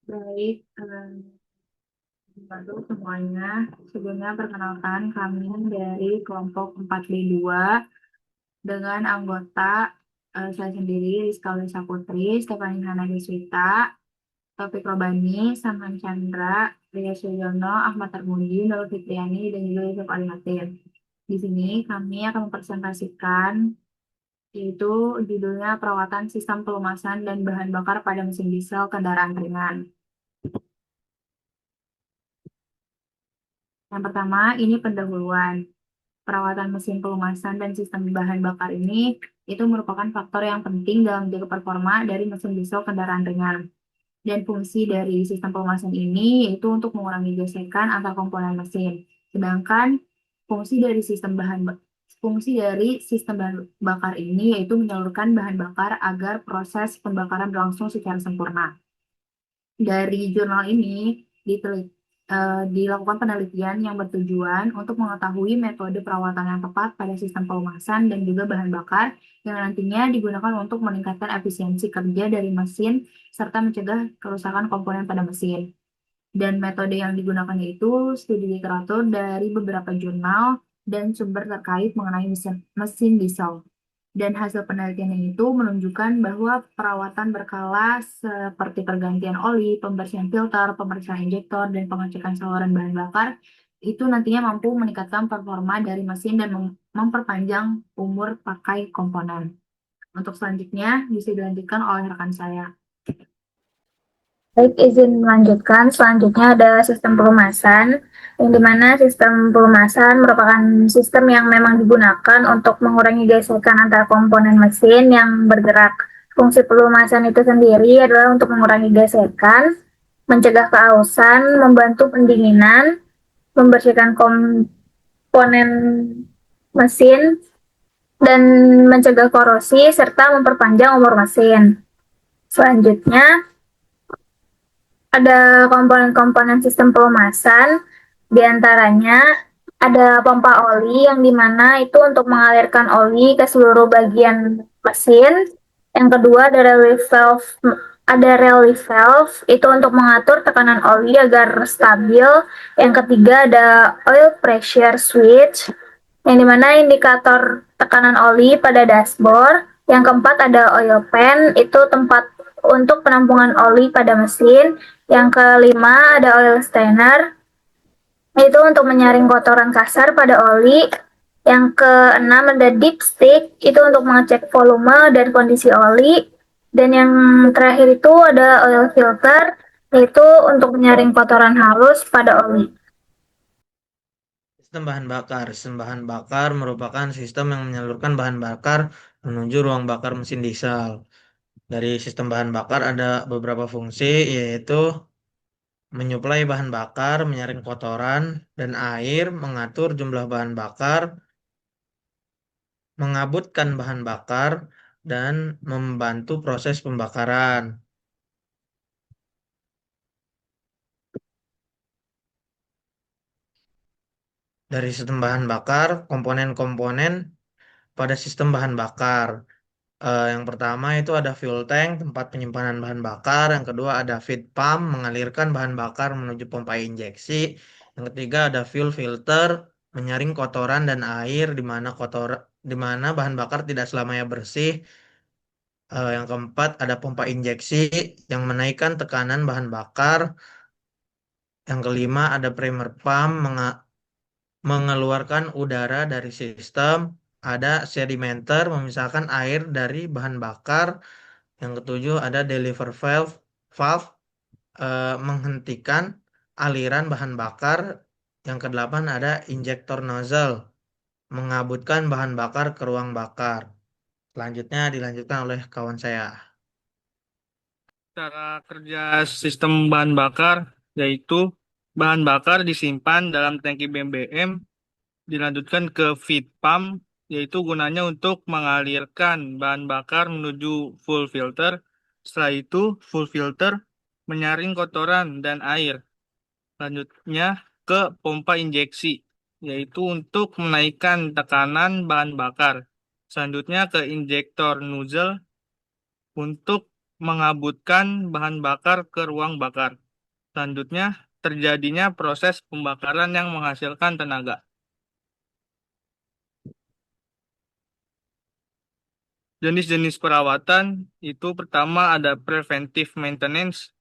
Baik, halo semuanya. Sebelumnya perkenalkan kami dari kelompok 4B2 dengan anggota saya sendiri Rizka Lisa Putri, Stefani Hana Deswita, Taufik Robani, Saman Chandra, Ria Suryono, Ahmad Tarmuji, Nurul Fitriani, dan juga Yusuf Alimatin. Di sini kami akan mempresentasikan yaitu judulnya perawatan sistem pelumasan dan bahan bakar pada mesin diesel kendaraan ringan. Yang pertama, ini pendahuluan. Perawatan mesin pelumasan dan sistem bahan bakar ini itu merupakan faktor yang penting dalam menjaga performa dari mesin diesel kendaraan ringan. Dan fungsi dari sistem pelumasan ini yaitu untuk mengurangi gesekan antar komponen mesin. Sedangkan fungsi dari sistem bahan bakar ini yaitu menyalurkan bahan bakar agar proses pembakaran berlangsung secara sempurna. Dari jurnal ini dilakukan penelitian yang bertujuan untuk mengetahui metode perawatan yang tepat pada sistem pelumasan dan juga bahan bakar yang nantinya digunakan untuk meningkatkan efisiensi kerja dari mesin serta mencegah kerusakan komponen pada mesin. Dan metode yang digunakan yaitu studi literatur dari beberapa jurnal dan sumber terkait mengenai mesin diesel. Dan hasil penelitian itu menunjukkan bahwa perawatan berkala seperti pergantian oli, pembersihan filter, pemeriksaan injektor, dan pengecekan saluran bahan bakar itu nantinya mampu meningkatkan performa dari mesin dan memperpanjang umur pakai komponen. Untuk selanjutnya bisa dilanjutkan oleh rekan saya. Baik, izin melanjutkan. Selanjutnya ada sistem pelumasan, yang dimana sistem pelumasan merupakan sistem yang memang digunakan untuk mengurangi gesekan antar komponen mesin yang bergerak. Fungsi pelumasan itu sendiri adalah untuk mengurangi gesekan, mencegah keausan, membantu pendinginan, membersihkan komponen mesin, dan mencegah korosi, serta memperpanjang umur mesin. Selanjutnya, ada komponen-komponen sistem pelumasan, diantaranya ada pompa oli yang dimana itu untuk mengalirkan oli ke seluruh bagian mesin. Yang kedua ada relief valve itu untuk mengatur tekanan oli agar stabil. Yang ketiga ada oil pressure switch yang dimana indikator tekanan oli pada dashboard. Yang keempat ada oil pan, itu tempat untuk penampungan oli pada mesin. Yang kelima ada oil stainer, itu untuk menyaring kotoran kasar pada oli. Yang keenam ada dipstick, itu untuk mengecek volume dan kondisi oli. Dan yang terakhir itu ada oil filter, yaitu untuk menyaring kotoran halus pada oli. Sistem bahan bakar. Sistem bahan bakar merupakan sistem yang menyalurkan bahan bakar menuju ruang bakar mesin diesel. Dari sistem bahan bakar ada beberapa fungsi, yaitu menyuplai bahan bakar, menyaring kotoran dan air, mengatur jumlah bahan bakar, mengabutkan bahan bakar, dan membantu proses pembakaran. Dari sistem bahan bakar, komponen-komponen pada sistem bahan bakar. Yang pertama itu ada fuel tank, tempat penyimpanan bahan bakar. Yang kedua ada feed pump, mengalirkan bahan bakar menuju pompa injeksi. Yang ketiga ada fuel filter, menyaring kotoran dan air di mana bahan bakar tidak selamanya bersih. Yang keempat ada pompa injeksi yang menaikkan tekanan bahan bakar. Yang kelima ada primer pump, mengeluarkan udara dari sistem. Ada sedimenter, memisahkan air dari bahan bakar. Yang ketujuh ada deliver valve, menghentikan aliran bahan bakar. Yang kedelapan ada injektor nozzle, mengabutkan bahan bakar ke ruang bakar. Selanjutnya dilanjutkan oleh kawan saya. Cara kerja sistem bahan bakar yaitu bahan bakar disimpan dalam tangki BBM, dilanjutkan ke feed pump, yaitu gunanya untuk mengalirkan bahan bakar menuju full filter. Setelah itu, full filter menyaring kotoran dan air. Lanjutnya ke pompa injeksi, yaitu untuk menaikkan tekanan bahan bakar. Selanjutnya ke injektor nozzle untuk mengabutkan bahan bakar ke ruang bakar. Selanjutnya, terjadinya proses pembakaran yang menghasilkan tenaga. Jenis-jenis perawatan itu pertama ada preventive maintenance,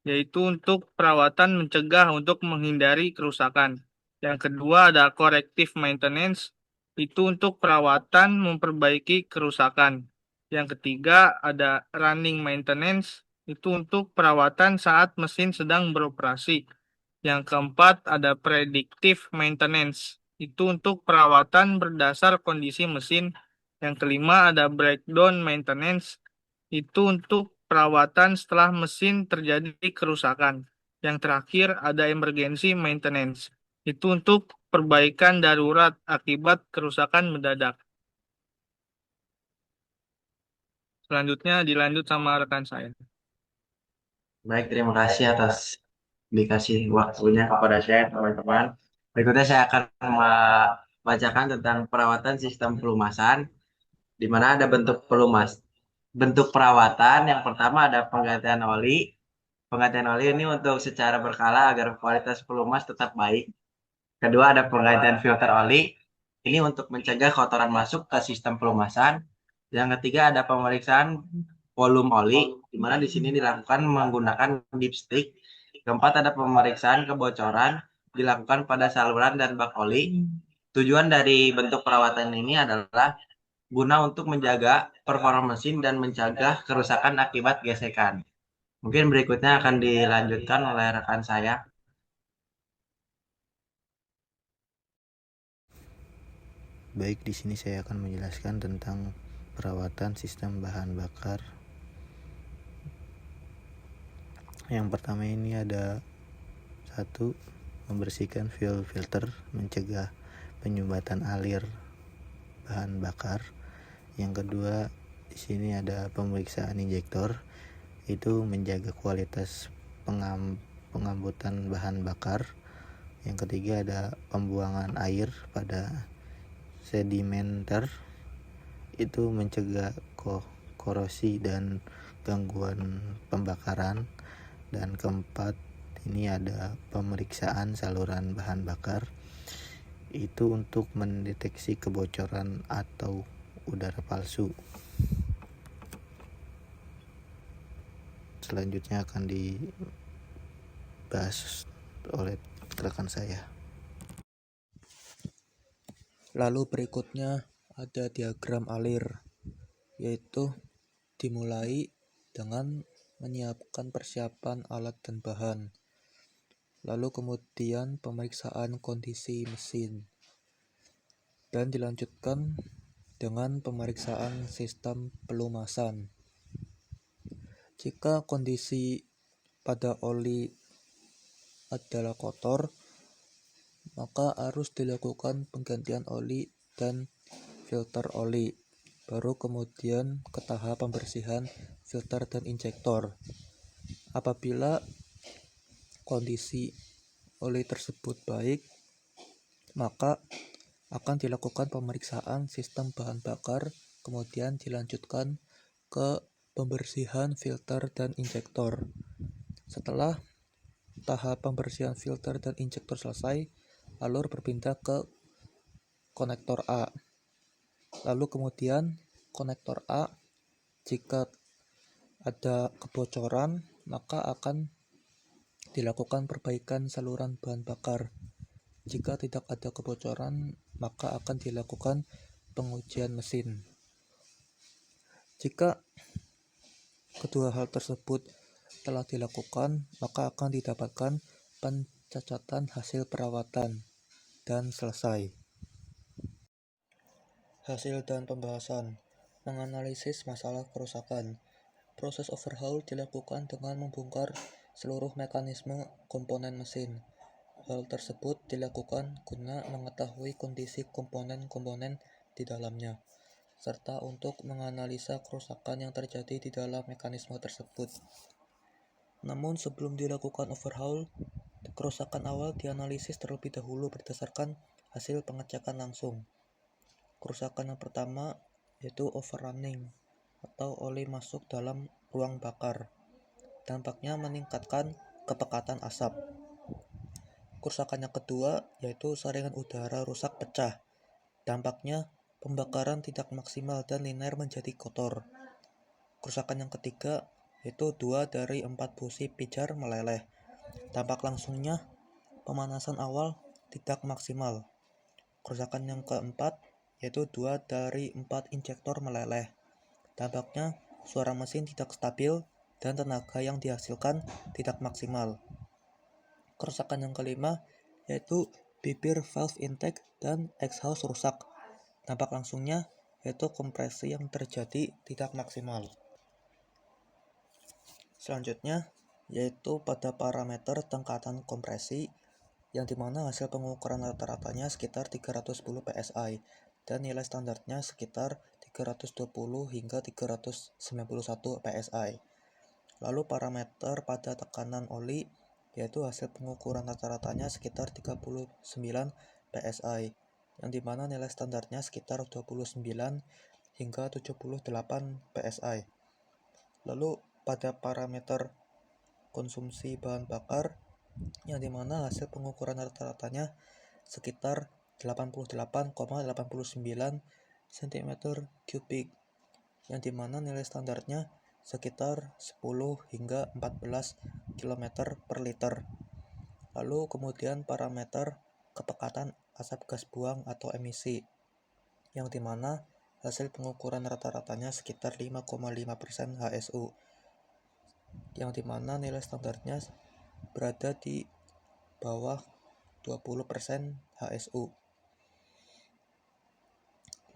yaitu untuk perawatan mencegah untuk menghindari kerusakan. Yang kedua ada corrective maintenance, itu untuk perawatan memperbaiki kerusakan. Yang ketiga ada running maintenance, itu untuk perawatan saat mesin sedang beroperasi. Yang keempat ada predictive maintenance, itu untuk perawatan berdasar kondisi mesin. Yang kelima ada breakdown maintenance, itu untuk perawatan setelah mesin terjadi kerusakan. Yang terakhir ada emergency maintenance, itu untuk perbaikan darurat akibat kerusakan mendadak. Selanjutnya dilanjut sama rekan saya. Baik, terima kasih atas dikasih waktunya kepada saya, teman-teman. Berikutnya saya akan membacakan tentang perawatan sistem pelumasan, di mana ada bentuk pelumas. Bentuk perawatan yang pertama ada penggantian oli. Penggantian oli ini untuk secara berkala agar kualitas pelumas tetap baik. Kedua ada penggantian filter oli. Ini untuk mencegah kotoran masuk ke sistem pelumasan. Yang ketiga ada pemeriksaan volume oli, di mana di sini dilakukan menggunakan dipstick. Keempat ada pemeriksaan kebocoran, dilakukan pada saluran dan bak oli. Tujuan dari bentuk perawatan ini adalah guna untuk menjaga performa mesin dan mencegah kerusakan akibat gesekan. Mungkin berikutnya akan dilanjutkan oleh rekan saya. Baik, di sini saya akan menjelaskan tentang perawatan sistem bahan bakar. Yang pertama ini ada 1. Membersihkan fuel filter, mencegah penyumbatan alir bahan bakar. Yang kedua, di sini ada pemeriksaan injektor, itu menjaga kualitas pengambutan bahan bakar. Yang ketiga ada pembuangan air pada sedimenter, itu mencegah korosi dan gangguan pembakaran. Dan keempat, ini ada pemeriksaan saluran bahan bakar, itu untuk mendeteksi kebocoran atau udara palsu. Selanjutnya akan dibahas oleh rekan saya. Lalu berikutnya ada diagram alir, yaitu dimulai dengan menyiapkan persiapan alat dan bahan, lalu kemudian pemeriksaan kondisi mesin, dan dilanjutkan dengan pemeriksaan sistem pelumasan. Jika kondisi pada oli adalah kotor, maka harus dilakukan penggantian oli dan filter oli, baru kemudian ke tahap pembersihan filter dan injektor. Apabila kondisi oli tersebut baik, maka akan dilakukan pemeriksaan sistem bahan bakar, kemudian dilanjutkan ke pembersihan filter dan injektor. Setelah tahap pembersihan filter dan injektor selesai, alur berpindah ke konektor A. Lalu kemudian konektor A, jika ada kebocoran, maka akan dilakukan perbaikan saluran bahan bakar. Jika tidak ada kebocoran, maka akan dilakukan pengujian mesin. Jika kedua hal tersebut telah dilakukan, maka akan didapatkan pencacatan hasil perawatan dan selesai. Hasil dan pembahasan: menganalisis masalah kerusakan. Proses overhaul dilakukan dengan membongkar seluruh mekanisme komponen mesin. Hal tersebut dilakukan guna mengetahui kondisi komponen-komponen di dalamnya, serta untuk menganalisa kerusakan yang terjadi di dalam mekanisme tersebut. Namun sebelum dilakukan overhaul, kerusakan awal dianalisis terlebih dahulu berdasarkan hasil pengecekan langsung. Kerusakan yang pertama yaitu overrunning atau oli masuk dalam ruang bakar. Dampaknya meningkatkan kepekatan asap. Kerusakan yang kedua yaitu saringan udara rusak pecah. Dampaknya pembakaran tidak maksimal dan linear menjadi kotor. Kerusakan yang ketiga yaitu 2 dari 4 busi pijar meleleh. Dampak langsungnya pemanasan awal tidak maksimal. Kerusakan yang keempat yaitu 2 dari 4 injektor meleleh. Dampaknya suara mesin tidak stabil dan tenaga yang dihasilkan tidak maksimal. Kerusakan yang kelima yaitu bibir valve intake dan exhaust rusak. Dampak langsungnya yaitu kompresi yang terjadi tidak maksimal. Selanjutnya yaitu pada parameter tingkatan kompresi yang dimana hasil pengukuran rata-ratanya sekitar 310 psi dan nilai standarnya sekitar 320 hingga 391 psi. Lalu parameter pada tekanan oli yaitu hasil pengukuran rata-ratanya sekitar 39 psi yang dimana nilai standarnya sekitar 29 hingga 78 psi. Lalu pada parameter konsumsi bahan bakar yang dimana hasil pengukuran rata-ratanya sekitar 88,89 cm3 yang dimana nilai standarnya sekitar 10 hingga 14 km per liter. Lalu kemudian parameter kepekatan asap gas buang atau emisi yang dimana hasil pengukuran rata-ratanya sekitar 5,5% HSU yang dimana nilai standarnya berada di bawah 20% HSU.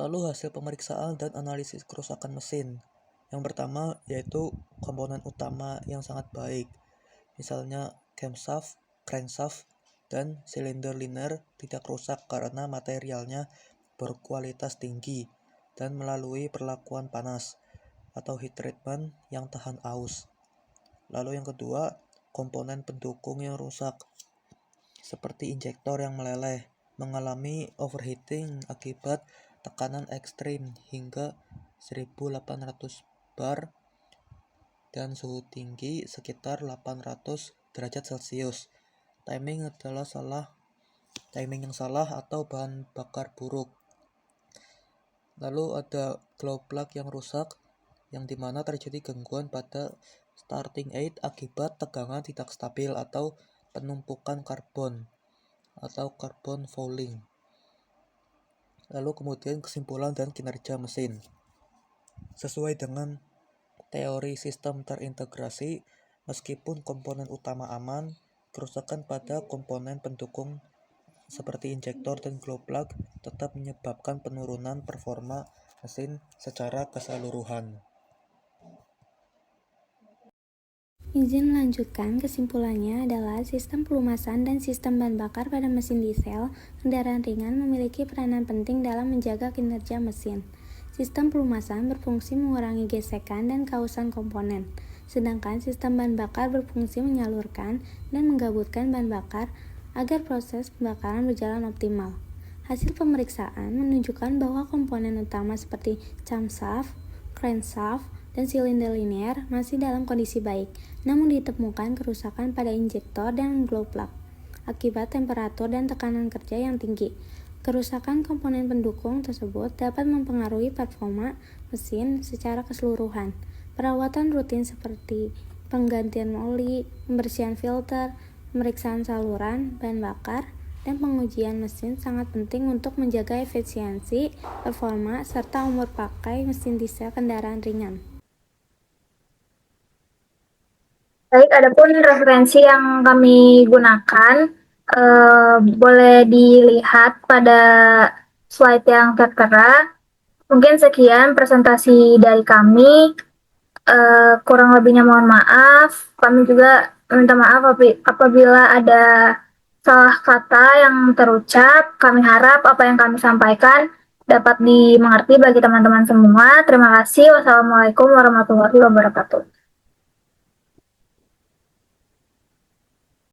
Lalu hasil pemeriksaan dan analisis kerusakan mesin. Yang pertama yaitu komponen utama yang sangat baik. Misalnya camshaft, crankshaft, dan silinder liner tidak rusak karena materialnya berkualitas tinggi dan melalui perlakuan panas atau heat treatment yang tahan aus. Lalu yang kedua, komponen pendukung yang rusak seperti injektor yang meleleh, mengalami overheating akibat tekanan ekstrim hingga 1800 bar dan suhu tinggi sekitar 800 derajat Celcius. Timing yang salah atau bahan bakar buruk. Lalu ada glow plug yang rusak yang dimana terjadi gangguan pada starting aid akibat tegangan tidak stabil atau penumpukan karbon atau carbon fouling. Lalu kemudian kesimpulan dan kinerja mesin. Sesuai dengan teori sistem terintegrasi, meskipun komponen utama aman, kerusakan pada komponen pendukung seperti injektor dan glow plug tetap menyebabkan penurunan performa mesin secara keseluruhan. Izin melanjutkan, kesimpulannya adalah sistem pelumasan dan sistem bahan bakar pada mesin diesel kendaraan ringan memiliki peranan penting dalam menjaga kinerja mesin. Sistem pelumasan berfungsi mengurangi gesekan dan kausan komponen, sedangkan sistem bahan bakar berfungsi menyalurkan dan menggabungkan bahan bakar agar proses pembakaran berjalan optimal. Hasil pemeriksaan menunjukkan bahwa komponen utama seperti camshaft, crankshaft, dan silinder linear masih dalam kondisi baik, namun ditemukan kerusakan pada injektor dan glow plug akibat temperatur dan tekanan kerja yang tinggi. Kerusakan komponen pendukung tersebut dapat mempengaruhi performa mesin secara keseluruhan. Perawatan rutin seperti penggantian oli, pembersihan filter, pemeriksaan saluran, bahan bakar, dan pengujian mesin sangat penting untuk menjaga efisiensi, performa, serta umur pakai mesin diesel kendaraan ringan. Baik, adapun referensi yang kami gunakan boleh dilihat pada slide yang tertera. Mungkin sekian presentasi dari kami. Kurang lebihnya mohon maaf. Kami juga minta maaf apabila ada salah kata yang terucap. Kami harap apa yang kami sampaikan dapat dimengerti bagi teman-teman semua. Terima kasih. Wassalamualaikum warahmatullahi wabarakatuh.